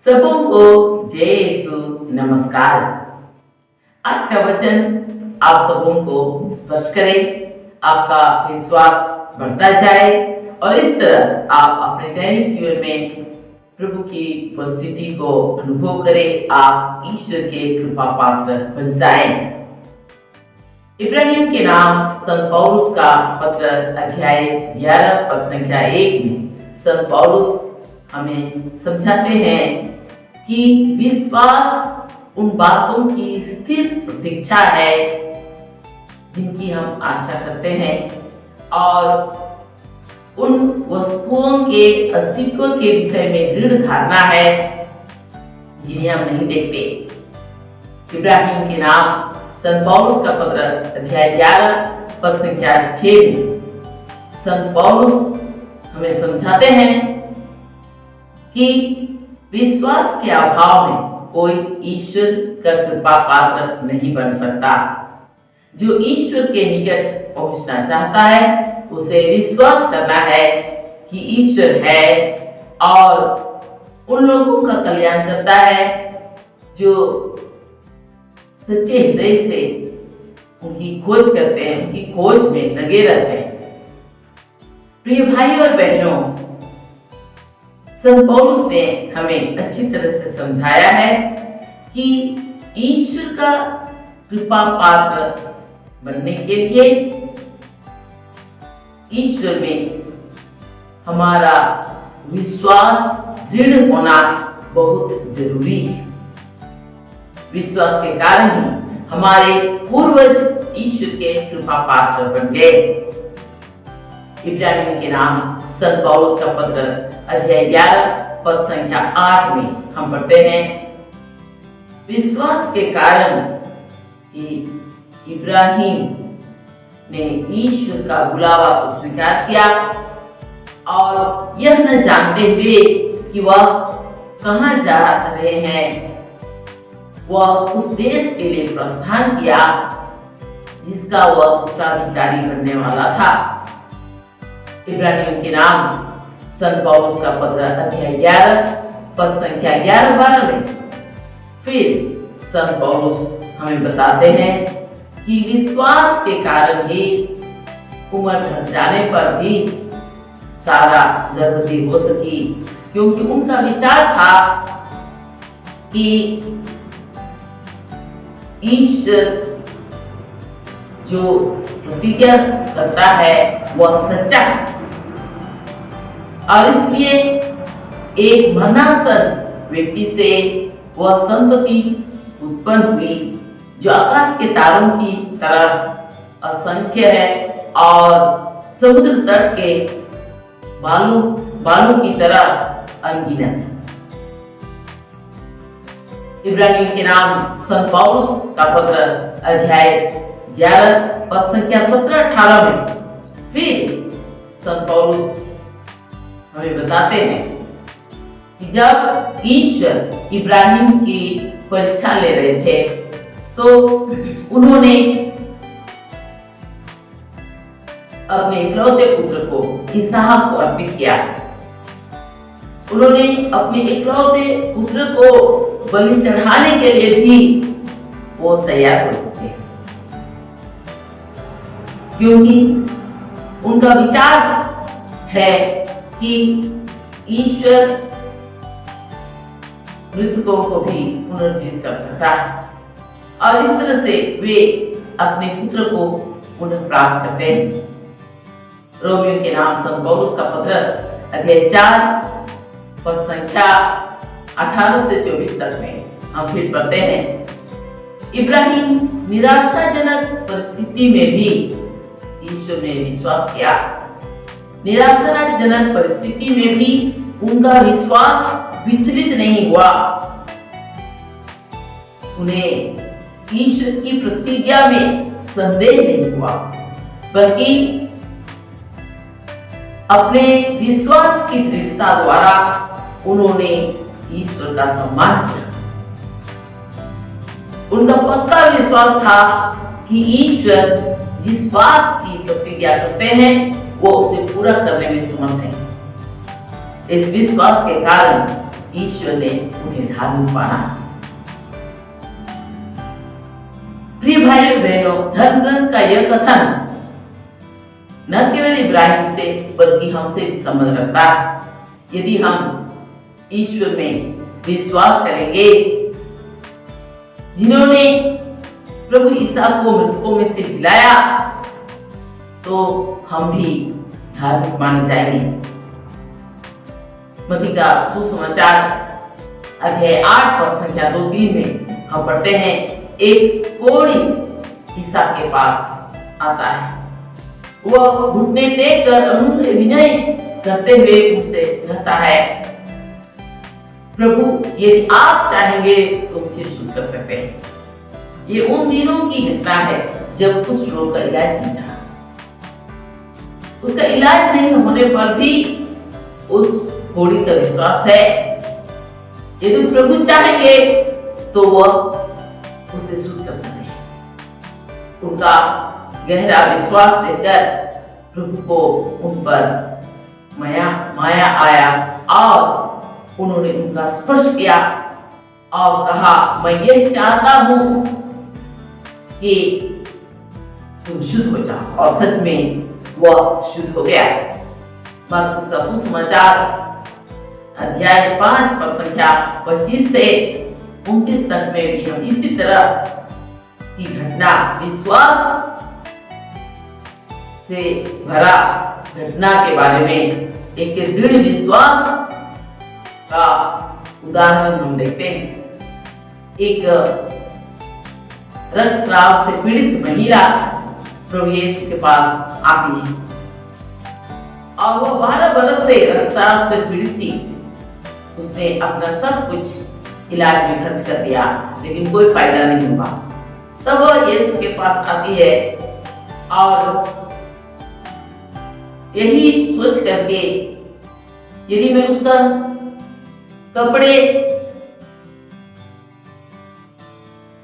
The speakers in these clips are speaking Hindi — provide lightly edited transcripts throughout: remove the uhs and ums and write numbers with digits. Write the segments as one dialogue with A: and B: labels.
A: सबों को जय यीशु नमस्कार। आज का वचन आप सबों को स्पर्श करे, आपका विश्वास बढ़ता जाए और इस तरह आप अपने दैनिक जीवन में प्रभु की उपस्थिति को अनुभव करें, आप ईश्वर के कृपा पात्र बन जाएं। इब्रानियों के नाम संत पौलुस का पत्र अध्याय 11 पद संख्या 1 में संत पौलुस हमें समझाते हैं कि विश्वास उन बातों की स्थिर प्रतीक्षा है जिनकी हम आशा करते हैं और उन वस्तुओं के अस्तित्व के विषय में दृढ़ धारणा है जिन्हें हम नहीं देखते। इब्रानियों के नाम संत पौलुस का पत्र अध्याय 11 पद संख्या 6 में संत पौलुस हमें समझाते हैं कि विश्वास के अभाव में कोई ईश्वर का कृपा पात्र नहीं बन सकता। जो ईश्वर के निकट पहुंचना चाहता है उसे विश्वास करना है कि ईश्वर है और उन लोगों का कल्याण करता है जो सच्चे हृदय से उनकी खोज करते हैं, उनकी खोज में लगे रहते हैं। प्रिय भाई और बहनों, संत पौलुस ने हमें अच्छी तरह से समझाया है कि ईश्वर का कृपा पात्र बनने के लिए ईश्वर में हमारा विश्वास दृढ़ होना बहुत जरूरी है। विश्वास के कारण ही हमारे पूर्वज ईश्वर के कृपा पात्र बन गए। इब्रानियों के नाम संत पौलुस का पत्र अध्याय 11 पद संख्या 8 में हम पढ़ते हैं, विश्वास के कारण इब्राहिम ने ईश्वर का बुलावा को स्वीकार किया और यह न जानते हुए कि वह कहां जा रहे हैं, वह उस देश के लिए प्रस्थान किया जिसका वह उत्तराधिकारी बनने वाला था। इब्रानियों के नाम संत पौलुस का पत्र अध्याय 11 पद संख्या 11-12 में फिर संत पौलुस हमें बताते हैं कि विश्वास के कारण ही उम्र ढल जाने पर भी सारा गर्भवती हो सकी, क्योंकि उनका विचार था कि ईश्वर जो प्रतिज्ञा करता है वह सच्चा है और इसलिए एक मरणासन व्यक्ति से वह संतति उत्पन्न हुई जो आकाश के तारों की तरह असंख्य है और समुद्र तट के बालू की तरह अनगिनत। इब्रानियों के नाम संत पौलुस का पत्र अध्याय 11 पद संख्या 17-18 में फिर संत पौलुस हमें बताते हैं कि जब ईश्वर इब्राहिम की परीक्षा ले रहे थे तो उन्होंने अपने इकलौते पुत्र को इसहाक को अर्पित किया। उन्होंने अपने इकलौते पुत्र को बलि चढ़ाने के लिए भी वो तैयार हो थे, क्योंकि उनका विचार है कि ईश्वर मृतकों को भी पुनर्जीवित कर सकता है और इस तरह से वे अपने पुत्र को पुनः प्राप्त करते हैं। रोमियो के नाम संत पौलुस का पत्र अध्याय 4 पद संख्या 18 से 24 तक में हम फिर पढ़ते हैं, इब्राहिम निराशाजनक परिस्थिति में भी ईश्वर ने विश्वास किया। निराशाजनक परिस्थिति में भी उनका विश्वास विचलित नहीं हुआ। उन्हें ईश्वर की प्रतिज्ञा में संदेह नहीं हुआ, बल्कि अपने विश्वास की दृढ़ता द्वारा उन्होंने ईश्वर का सम्मान किया। उनका पक्का विश्वास था कि ईश्वर जिस बात की प्रतिज्ञा करते हैं वो उसे पूरा करने में समर्थ है। इस विश्वास के कारण ईश्वर ने उन्हें धार्मिक माना। प्रिय भाइयों बहनों, धर्म ग्रंथ का यह कथन न केवल इब्राहिम से बल्कि हमसे भी संबंध रखता है। यदि हम ईश्वर में विश्वास करेंगे, जिन्होंने प्रभु ईसा को मृतकों में से जिलाया, तो हम भी धार्मिक माने जाएंगे। मत्ती का सुसमाचार अध्याय 8 पद संख्या 2-3 में हम पढ़ते हैं, एक कोढ़ी ईसा के पास आता है। वह घुटने टेक कर अनुनय विनय करते हुए उनसे कहता है, प्रभु यदि आप चाहेंगे तो मुझे शुद्ध कर सकते हैं। ये उन दिनों की घटना है जब कुष्ठ रोग का इलाज नहीं था। उसका इलाज नहीं होने पर भी उस कोढ़ी का विश्वास है, यदि प्रभु चाहेंगे तो वह उसे शुद्ध कर सकते हैं। उनका गहरा विश्वास लेकर प्रभु को उन पर माया आया और उन्होंने उनका स्पर्श किया और कहा, मैं यह चाहता हूं कि तुम शुद्ध हो जाओ। और सच में वह शुद्ध हो गया। मरकुस का सुसमाचार अध्याय 5 पद संख्या 25 से 29 तक में भी हम इसी तरह की घटना, विश्वास से भरा घटना के बारे में एक दृढ़ विश्वास का उदाहरण हम देखते हैं। एक रक्तस्राव से पीड़ित महिला प्रभु यीशु के पास आती है और वह 12 वर्ष से रक्तस्राव से पीड़ित थी। उसने अपना सब कुछ इलाज में खर्च कर दिया, लेकिन कोई फायदा नहीं हुआ। तब वह यीशु के पास आती है और यही सोच करके, यदि मैं उसका कपड़े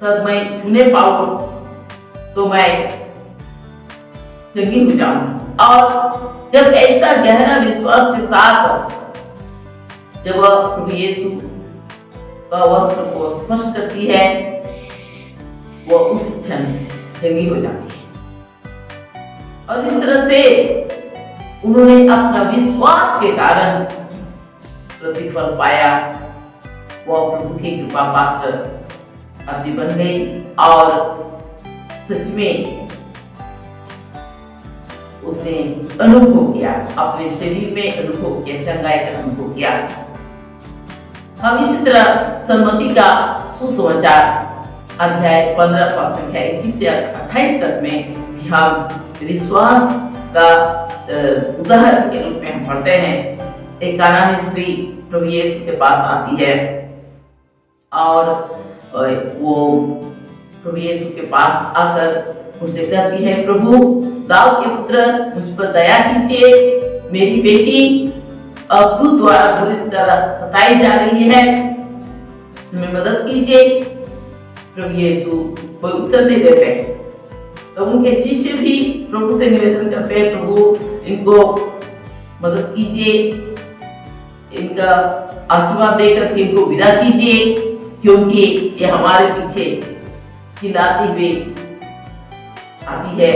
A: तक मैं छूने पाऊं तो मैं चंगी हो जाऊंगी। और जब ऐसा गहरा विश्वास के साथ जब वह प्रभु यीशु का वस्त्र को स्पर्श करती है, वह उस क्षण चंगी हो जाती है। और इस तरह से उन्होंने अपना विश्वास के कारण प्रतिफल पाया। वह प्रभु की कृपा पात्र आदमी बन गई और सच में उसने अनुभव किया, अपने शरीर में अनुभव किया, चंगाई का अनुभव किया। हम इसी तरह सन्मति का सुसमाचार अध्याय 15 पद संख्या 21 से 28 तक में हम विश्वास का उदाहरण के रूप में हम पढ़ते हैं। एक कानानी स्त्री प्रभु यीशु के पास आती है और वो प्रभु यीशु के पास आकर उनसे कहती है, प्रभु दाऊद के पुत्र मुझ पर दया कीजिए, मेरी बेटी अब दूध द्वारा बुरी तरह सताई जा रही है, हमें मदद कीजिए। प्रभु यीशु कोई उत्तर नहीं देते। तो उनके शिष्य भी प्रभु से निवेदन करते हैं, प्रभु इनको मदद कीजिए, इनका आशीर्वाद देकर के इनको विदा कीजिए, क्योंकि ये हमारे पीछे चिल्लाती हुई आती है,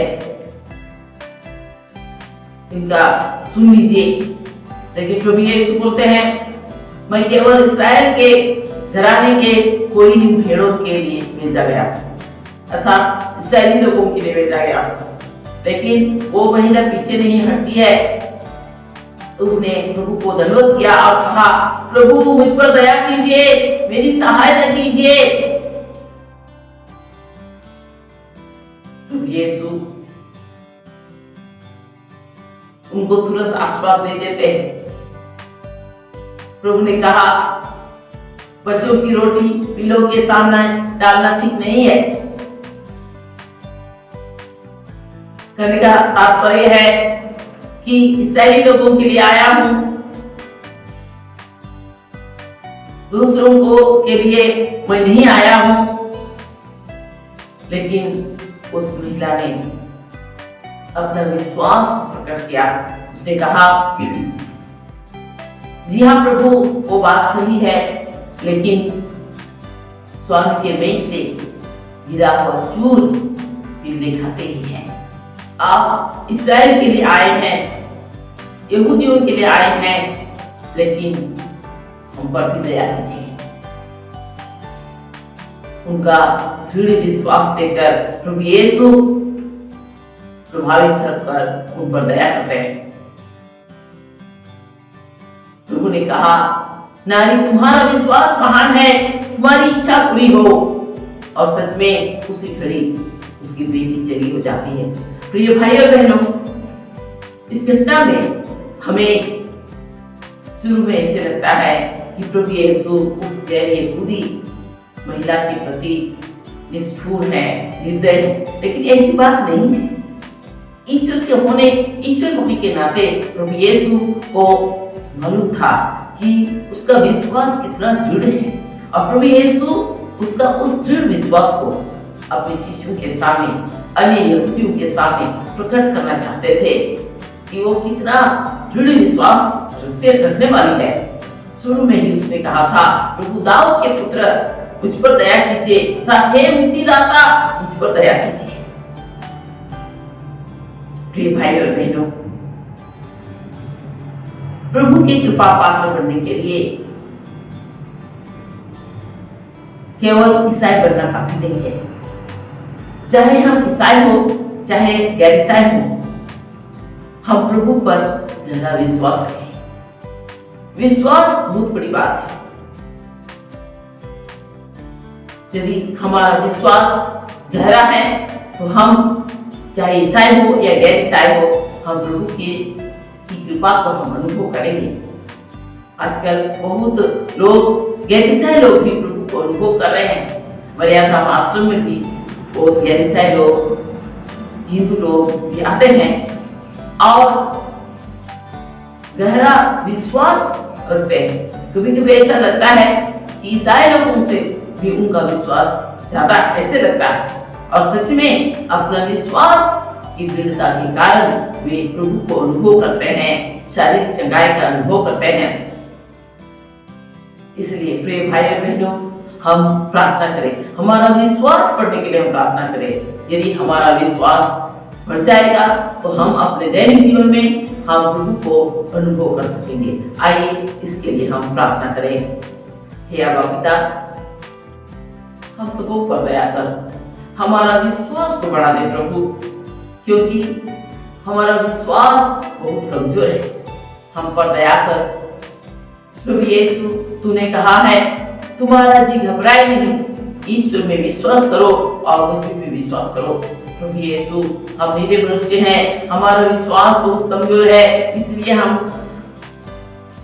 A: इनका सुन लीजिए। लेकिन प्रभु यीशु बोलते हैं, मैं केवल इस्राएल के घराने के कोई ही भेड़ों के लिए भेजा गया, अर्थात इस्राएली लोगों के लिए भेजा गया। लेकिन वो महिला पीछे नहीं हटती है। उसने प्रभु को धन्यवाद किया और कहा, प्रभु मुझ पर दया कीजिए, मेरी सहायता कीजिए। प्रभु यीशु उनको तुरंत आशीर्वाद दे देते हैं। प्रभु ने कहा, बच्चों की रोटी पिल्लों के सामने डालना ठीक नहीं है। कहने का तात्पर्य है कि इस्राएली लोगों के लिए आया हूं, दूसरों को के लिए मैं नहीं आया हूं। लेकिन उस महिला ने अपना विश्वास प्रकट किया। उसने कहा, जी हाँ प्रभु, वो बात सही है, लेकिन स्वर्ण के मेज से गिरा हुआ चूर पिल्ले खाते ही हैं। आप इस्राएल के लिए आए हैं, यहूदियों के लिए आए हैं, लेकिन हम पर भी दया कीजिए। उनका दृढ़ विश्वास देकर प्रभु यीशु प्रभावित कर उन पर दया करते हैं। प्रभु ने कहा, नारी तुम्हारा विश्वास महान है, तुम्हारी इच्छा पूरी हो। और सच में उसी घड़ी उसकी बेटी चली हो जाती है। प्रिय भाई और बहनों, इस घटना में हमें शुरू में ऐसे लगता है कि प्रभु यीशु उस गैर यहूदी महिला के प्रति निष्ठुर है, निर्दय है, लेकिन ऐसी बात नहीं है। ईश्वर के होने, ईश्वर होने के नाते प्रभु यीशु को मालूम था कि उसका विश्वास कितना दृढ़ है, और प्रभु यीशु उसका उस दृढ़ विश्वास को अपने शिष्यों के सामने, अन्य यहूदियों के सामने प्रकट करना चाहते थे कि वो कितना दृढ़ विश्वास रखने वाली है। शुरू में ही उसने कहा था, प्रभु दाऊद के पुत्र मुझ पर दया कीजिए, तथा हे मुक्तिदाता मुझ पर दया कीजिए। प्रिय भाई और बहनों, प्रभु की कृपा पात्र बनने के लिए केवल ईसाई बनना काफी नहीं है। चाहे हम ईसाई हो चाहे गैर ईसाई हो, हम प्रभु पर गहरा विश्वास रखें। विश्वास बहुत बड़ी बात है। यदि हमारा विश्वास गहरा है तो हम चाहे ईसाई हो या गैर ईसाई हो, हम प्रभु की कृपा को हम अनुभव करेंगे। आजकल बहुत लोग, गैर ईसाई लोग भी प्रभु को अनुभव कर रहे हैं। हमारे यहाँ आश्रम में भी बहुत गैर ईसाई लोग, हिंदू लोग भी आते हैं और गहरा विश्वास करते हैं। कभी कभी ऐसा लगता है कि ईसाई लोगों से भी उनका विश्वास ज्यादा ऐसे लगता है, और सच में अपना विश्वास की दृढ़ता के कारण वे प्रभु को अनुभव करते हैं, शारीरिक चंगाई का अनुभव करते हैं। इसलिए प्रिय भाई और बहनों, हम प्रार्थना करें, हमारा विश्वास बढ़ने के लिए हम प्रार्थना करें। यदि हमारा विश्वास बढ़ जाएगा तो हम अपने दैनिक जीवन में हम प्रभु को अनुभव कर सकेंगे। आइए इसके लिए हम प्रार्थना करें। हे अब्बा पिता, हम सबको पर दया कर हमारा विश्वास को बढ़ा दे प्रभु, क्योंकि हमारा विश्वास बहुत कमजोर है। हम पर दया कर प्रभु यीशु, तूने कहा है तुम्हारा जी घबराए नहीं, ईश्वर में विश्वास करो और मुझ में विश्वास करो। प्रभु यीशु, हम निरे मनुष्य हैं, हमारा विश्वास बहुत कमजोर है, इसलिए हम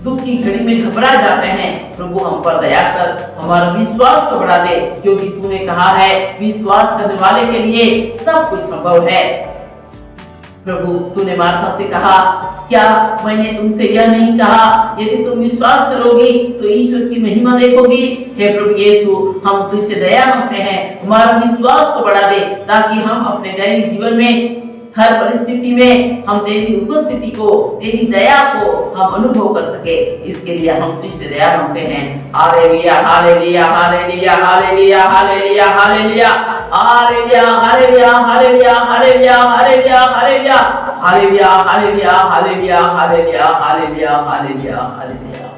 A: दुख की घड़ी में घबरा जाते हैं। प्रभु हम पर दया कर हमारा विश्वास को बढ़ा दे, क्योंकि तूने कहा है विश्वास करने वाले के लिए सब कुछ संभव है। प्रभु, तूने मार्था से कहा, क्या मैंने तुमसे यह नहीं कहा, यदि तुम विश्वास करोगी तो ईश्वर की महिमा देखोगी। हे प्रभु यीशु, हम तुझसे दया मांगते हैं, हमारा विश्वास को बढ़ा दे, ताकि हम अपने दैनिक जीवन में हर परिस्थिति में हम तेरी उपस्थिति को, तेरी दया को हम अनुभव कर सके। इसके लिए हम तुझसे दया मांगते हैं। Hallelujah, hallelujah, hallelujah, hallelujah, hallelujah, hallelujah, hallelujah, hallelujah, hallelujah, hallelujah, hallelujah, hallelujah, hallelujah, hallelujah, hallelujah, hallelujah, hallelujah, hallelujah, hallelujah.